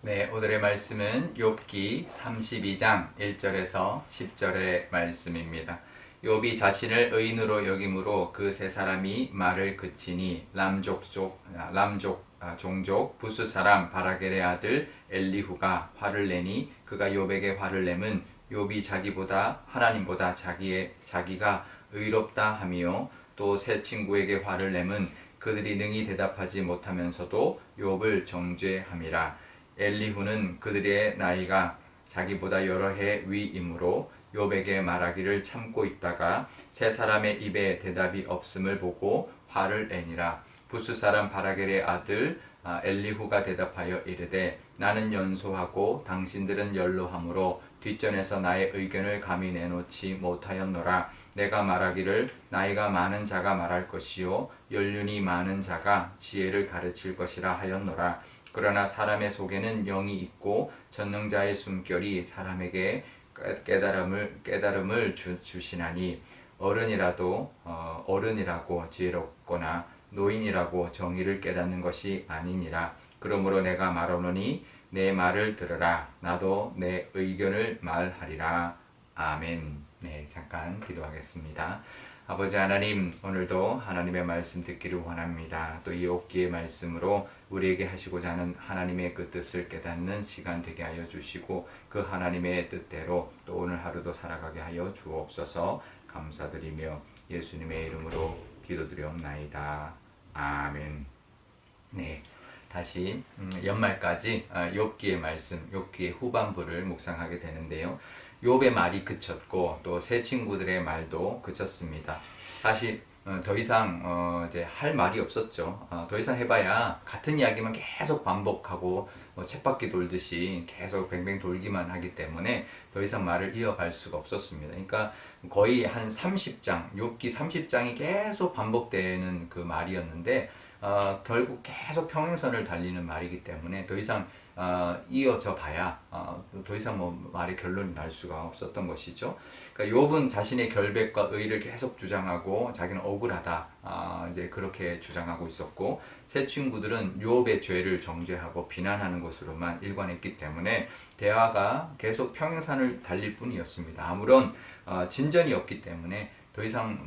네, 오늘의 말씀은 욥기 32장 1절에서 10절의 말씀입니다. 욥이 자신을 의인으로 여김으로 그 세 사람이 말을 그치니 종족 부스 사람 바라겔의 아들 엘리후가 화를 내니 그가 욥에게 화를 내면 욥이 자기보다 하나님보다 자기가 의롭다 하며 또 세 친구에게 화를 내면 그들이 능히 대답하지 못하면서도 욥을 정죄함이라. 엘리후는 그들의 나이가 자기보다 여러 해 위이므로 욥에게 말하기를 참고 있다가 세 사람의 입에 대답이 없음을 보고 화를 내니라. 부스 사람 바라겔의 아들 엘리후가 대답하여 이르되 나는 연소하고 당신들은 연로하므로 뒷전에서 나의 의견을 감히 내놓지 못하였노라. 내가 말하기를 나이가 많은 자가 말할 것이요 연륜이 많은 자가 지혜를 가르칠 것이라 하였노라. 그러나 사람의 속에는 영이 있고 전능자의 숨결이 사람에게 깨달음을 주시나니 어른이라고 지혜롭거나 노인이라고 정의를 깨닫는 것이 아니니라. 그러므로 내가 말하노니 내 말을 들으라. 나도 내 의견을 말하리라. 아멘. 네, 잠깐 기도하겠습니다. 아버지 하나님, 오늘도 하나님의 말씀 듣기를 원합니다. 또 이 욥기의 말씀으로 우리에게 하시고자 하는 하나님의 그 뜻을 깨닫는 시간 되게 하여 주시고 그 하나님의 뜻대로 또 오늘 하루도 살아가게 하여 주옵소서. 감사드리며 예수님의 이름으로 기도드리옵나이다. 아멘. 네, 다시 연말까지 욥기의 말씀, 욥기의 후반부를 묵상하게 되는데요. 욥의 말이 그쳤고 또 세 친구들의 말도 그쳤습니다. 사실 더 이상 이제 할 말이 없었죠. 더 이상 해봐야 같은 이야기만 계속 반복하고 쳇바퀴 돌듯이 계속 뱅뱅 돌기만 하기 때문에 더 이상 말을 이어갈 수가 없었습니다. 그러니까 거의 한 30장, 욥기 30장이 계속 반복되는 그 말이었는데 결국 계속 평행선을 달리는 말이기 때문에 더 이상 이어져 봐야 더 이상 말의 결론이 날 수가 없었던 것이죠. 그러니까 욥은 자신의 결백과 의를 계속 주장하고 자기는 억울하다 이제 그렇게 주장하고 있었고 세 친구들은 욥의 죄를 정죄하고 비난하는 것으로만 일관했기 때문에 대화가 계속 평행선을 달릴 뿐이었습니다. 아무런 진전이 없기 때문에 더 이상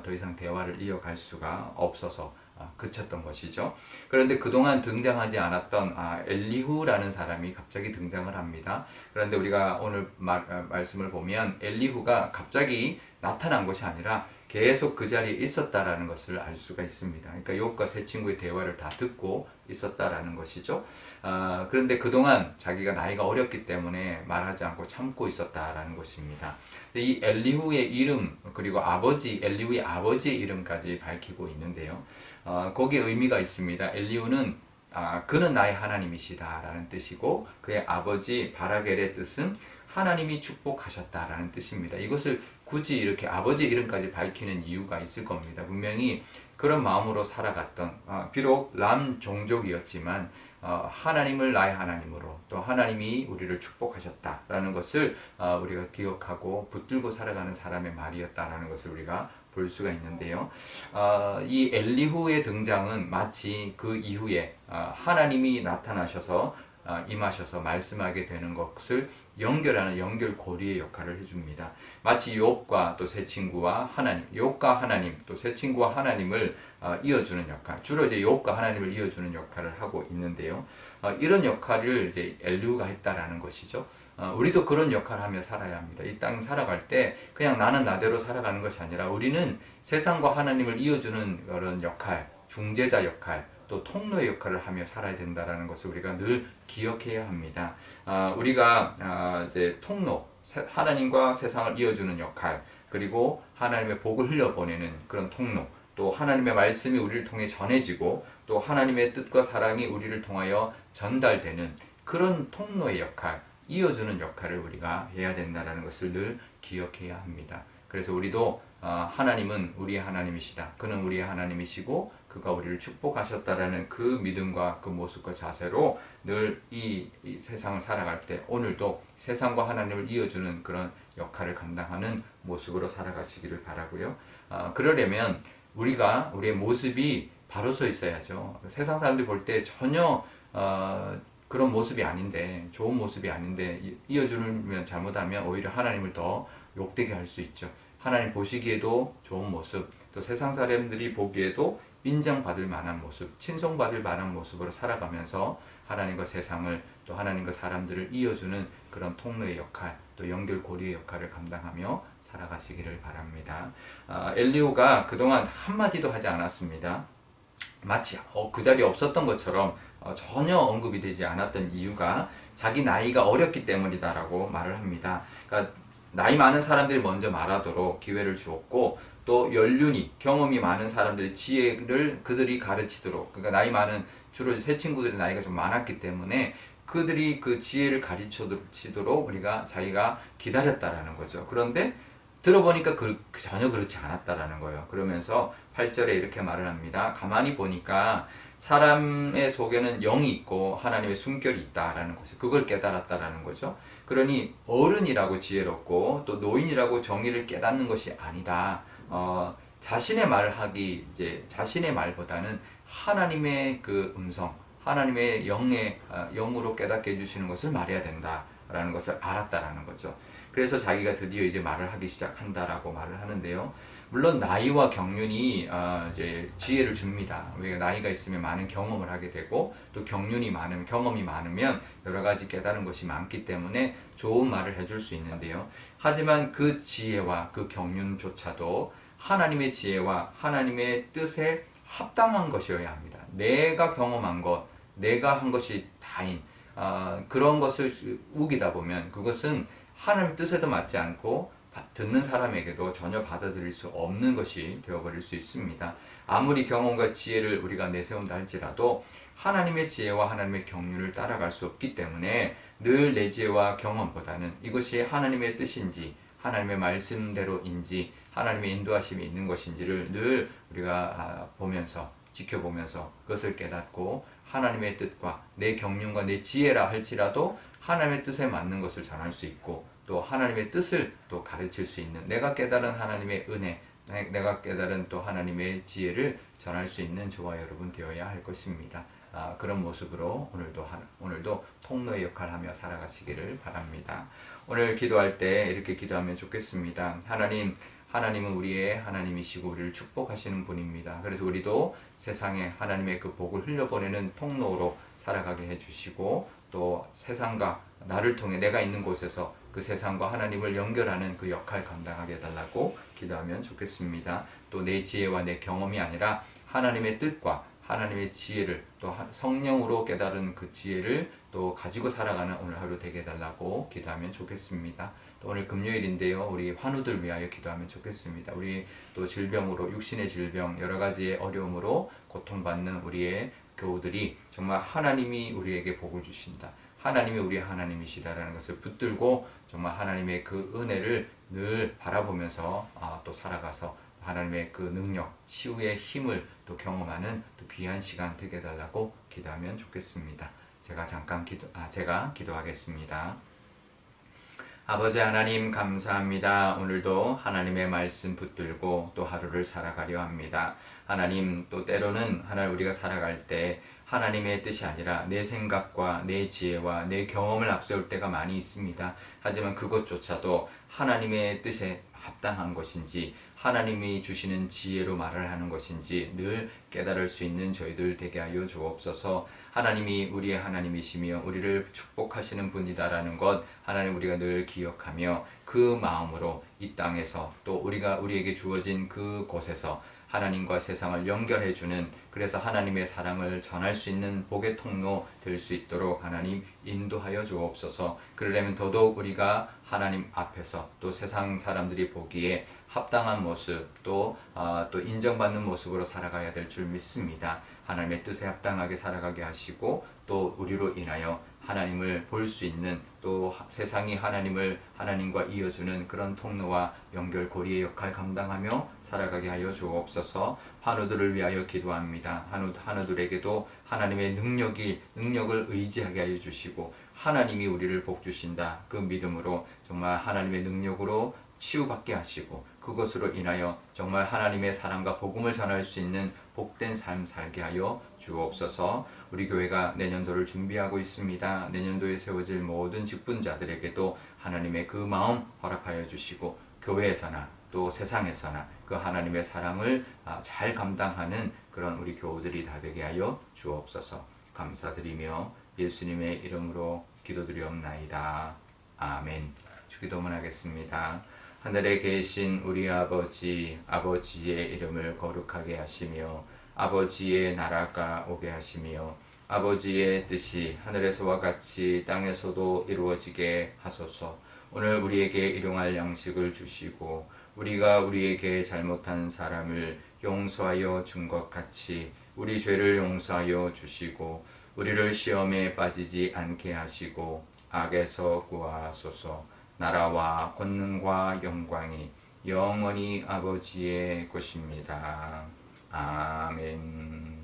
더 이상 대화를 이어갈 수가 없어서 그쳤던 것이죠. 그런데 그동안 등장하지 않았던 엘리후라는 사람이 갑자기 등장을 합니다. 그런데 우리가 오늘 말씀을 보면 엘리후가 갑자기 나타난 것이 아니라 계속 그 자리에 있었다라는 것을 알 수가 있습니다. 그러니까 욥과 세 친구의 대화를 다 듣고 있었다라는 것이죠. 그런데 그동안 자기가 나이가 어렸기 때문에 말하지 않고 참고 있었다라는 것입니다. 이 엘리후의 이름 그리고 엘리후의 아버지의 이름까지 밝히고 있는데요. 거기에 의미가 있습니다. 엘리후는 그는 나의 하나님이시다라는 뜻이고 그의 아버지 바라겔의 뜻은 하나님이 축복하셨다라는 뜻입니다. 이것을 굳이 이렇게 아버지 이름까지 밝히는 이유가 있을 겁니다. 분명히 그런 마음으로 살아갔던 비록 람 종족이었지만 하나님을 나의 하나님으로 또 하나님이 우리를 축복하셨다라는 것을 우리가 기억하고 붙들고 살아가는 사람의 말이었다라는 것을 우리가 볼 수가 있는데요. 이 엘리후의 등장은 마치 그 이후에 하나님이 나타나셔서 임하셔서 말씀하게 되는 것을 연결하는 연결고리의 역할을 해줍니다. 마치 욥과 또 세 친구와 하나님, 욥과 하나님, 또 세 친구와 하나님을 이어주는 역할, 주로 이제 욥과 하나님을 이어주는 역할을 하고 있는데요. 이런 역할을 이제 엘리후가 했다라는 것이죠. 우리도 그런 역할을 하며 살아야 합니다. 이 땅 살아갈 때 그냥 나는 나대로 살아가는 것이 아니라 우리는 세상과 하나님을 이어주는 그런 역할, 중재자 역할, 또 통로의 역할을 하며 살아야 된다는 것을 우리가 늘 기억해야 합니다. 우리가 이제 통로, 하나님과 세상을 이어주는 역할, 그리고 하나님의 복을 흘려보내는 그런 통로, 또 하나님의 말씀이 우리를 통해 전해지고 또 하나님의 뜻과 사랑이 우리를 통하여 전달되는 그런 통로의 역할, 이어주는 역할을 우리가 해야 된다는 것을 늘 기억해야 합니다. 그래서 우리도 하나님은 우리의 하나님이시다. 그는 우리의 하나님이시고 그가 우리를 축복하셨다라는 그 믿음과 그 모습과 자세로 늘 이 세상을 살아갈 때 오늘도 세상과 하나님을 이어주는 그런 역할을 감당하는 모습으로 살아가시기를 바라고요. 그러려면 우리의 모습이 바로 서 있어야죠. 세상 사람들이 볼 때 전혀 그런 모습이 아닌데, 좋은 모습이 아닌데 이어주면 잘못하면 오히려 하나님을 더 욕되게 할 수 있죠. 하나님 보시기에도 좋은 모습, 또 세상 사람들이 보기에도 인정받을 만한 모습, 칭송받을 만한 모습으로 살아가면서 하나님과 세상을, 또 하나님과 사람들을 이어주는 그런 통로의 역할, 또 연결고리의 역할을 감당하며 살아가시기를 바랍니다. 엘리후가 그동안 한마디도 하지 않았습니다. 마치 그 자리에 없었던 것처럼 전혀 언급이 되지 않았던 이유가 자기 나이가 어렸기 때문이다라고 말을 합니다. 그러니까 나이 많은 사람들이 먼저 말하도록 기회를 주었고, 또 연륜이, 경험이 많은 사람들의 지혜를 그들이 가르치도록, 그러니까 나이 많은, 주로 새 친구들의 나이가 좀 많았기 때문에 그들이 그 지혜를 가르치도록 우리가 자기가 기다렸다라는 거죠. 그런데 들어보니까 전혀 그렇지 않았다라는 거예요. 그러면서 8절에 이렇게 말을 합니다. 가만히 보니까 사람의 속에는 영이 있고 하나님의 숨결이 있다라는 거죠. 그걸 깨달았다라는 거죠. 그러니 어른이라고 지혜롭고 또 노인이라고 정의를 깨닫는 것이 아니다. 자신의 말을 하기, 이제 자신의 말보다는 하나님의 그 음성, 하나님의 영으로 깨닫게 해주시는 것을 말해야 된다라는 것을 알았다라는 거죠. 그래서 자기가 드디어 이제 말을 하기 시작한다라고 말을 하는데요. 물론 나이와 경륜이 이제 지혜를 줍니다. 왜 나이가 있으면 많은 경험을 하게 되고, 또 경륜이 많으면, 경험이 많으면 여러 가지 깨달은 것이 많기 때문에 좋은 말을 해줄 수 있는데요. 하지만 그 지혜와 그 경륜조차도 하나님의 지혜와 하나님의 뜻에 합당한 것이어야 합니다. 내가 경험한 것, 내가 한 것이 다인 그런 것을 우기다 보면 그것은 하나님의 뜻에도 맞지 않고 듣는 사람에게도 전혀 받아들일 수 없는 것이 되어버릴 수 있습니다. 아무리 경험과 지혜를 우리가 내세운다 할지라도 하나님의 지혜와 하나님의 경륜을 따라갈 수 없기 때문에 늘 내 지혜와 경험보다는 이것이 하나님의 뜻인지, 하나님의 말씀대로인지, 하나님의 인도하심이 있는 것인지를 늘 우리가 보면서, 지켜보면서 그것을 깨닫고 하나님의 뜻과 내 경륜과 내 지혜라 할지라도 하나님의 뜻에 맞는 것을 전할 수 있고, 또 하나님의 뜻을 또 가르칠 수 있는, 내가 깨달은 하나님의 은혜, 내가 깨달은 또 하나님의 지혜를 전할 수 있는 저와 여러분 되어야 할 것입니다. 그런 모습으로 오늘도 통로의 역할을 하며 살아가시기를 바랍니다. 오늘 기도할 때 이렇게 기도하면 좋겠습니다. 하나님은 우리의 하나님이시고 우리를 축복하시는 분입니다. 그래서 우리도 세상에 하나님의 그 복을 흘려보내는 통로로 살아가게 해주시고, 또 세상과 나를 통해 내가 있는 곳에서 그 세상과 하나님을 연결하는 그 역할 감당하게 해달라고 기도하면 좋겠습니다. 또 내 지혜와 내 경험이 아니라 하나님의 뜻과 하나님의 지혜를, 또 성령으로 깨달은 그 지혜를 또 가지고 살아가는 오늘 하루 되게 해달라고 기도하면 좋겠습니다. 또 오늘 금요일인데요, 우리 환우들 위하여 기도하면 좋겠습니다. 우리 또 질병으로, 육신의 질병, 여러 가지의 어려움으로 고통받는 우리의 교우들이 정말 하나님이 우리에게 복을 주신다, 하나님이 우리의 하나님이시다라는 것을 붙들고 정말 하나님의 그 은혜를 늘 바라보면서 또 살아가서 하나님의 그 능력, 치유의 힘을 또 경험하는 또 귀한 시간 되게 해달라고 기도하면 좋겠습니다. 제가 기도하겠습니다. 아버지 하나님 감사합니다. 오늘도 하나님의 말씀 붙들고 또 하루를 살아가려 합니다. 하나님, 또 때로는 우리가 살아갈 때 하나님의 뜻이 아니라 내 생각과 내 지혜와 내 경험을 앞세울 때가 많이 있습니다. 하지만 그것조차도 하나님의 뜻에 합당한 것인지, 하나님이 주시는 지혜로 말을 하는 것인지 늘 깨달을 수 있는 저희들 되게 하여 주옵소서. 하나님이 우리의 하나님이시며 우리를 축복하시는 분이다라는 것, 하나님 우리가 늘 기억하며 그 마음으로 이 땅에서 또 우리에게 주어진 그 곳에서 하나님과 세상을 연결해주는, 그래서 하나님의 사랑을 전할 수 있는 복의 통로 될 수 있도록 하나님 인도하여 주옵소서. 그러려면 더더욱 우리가 하나님 앞에서 또 세상 사람들이 보기에 합당한 모습, 또 인정받는 모습으로 살아가야 될 줄 믿습니다. 하나님의 뜻에 합당하게 살아가게 하시고, 또 우리로 인하여 하나님을 볼 수 있는, 또 세상이 하나님과 이어주는 그런 통로와 연결고리의 역할 감당하며 살아가게 하여 주옵소서. 환우들을 위하여 기도합니다. 환우들에게도 하나님의 능력을 의지하게 하여 주시고, 하나님이 우리를 복 주신다 그 믿음으로 정말 하나님의 능력으로 치유받게 하시고 그것으로 인하여 정말 하나님의 사랑과 복음을 전할 수 있는 복된 삶 살게 하여 주옵소서. 우리 교회가 내년도를 준비하고 있습니다. 내년도에 세워질 모든 직분자들에게도 하나님의 그 마음 허락하여 주시고 교회에서나 또 세상에서나 그 하나님의 사랑을 잘 감당하는 그런 우리 교우들이 다 되게 하여 주옵소서. 감사드리며 예수님의 이름으로 기도드리옵나이다. 아멘. 주기도문 하겠습니다. 하늘에 계신 우리 아버지, 아버지의 이름을 거룩하게 하시며 아버지의 나라가 오게 하시며 아버지의 뜻이 하늘에서와 같이 땅에서도 이루어지게 하소서. 오늘 우리에게 일용할 양식을 주시고 우리가 우리에게 잘못한 사람을 용서하여 준 것 같이 우리 죄를 용서하여 주시고 우리를 시험에 빠지지 않게 하시고 악에서 구하소서. 나라와 권능과 영광이 영원히 아버지의 것입니다. 아멘.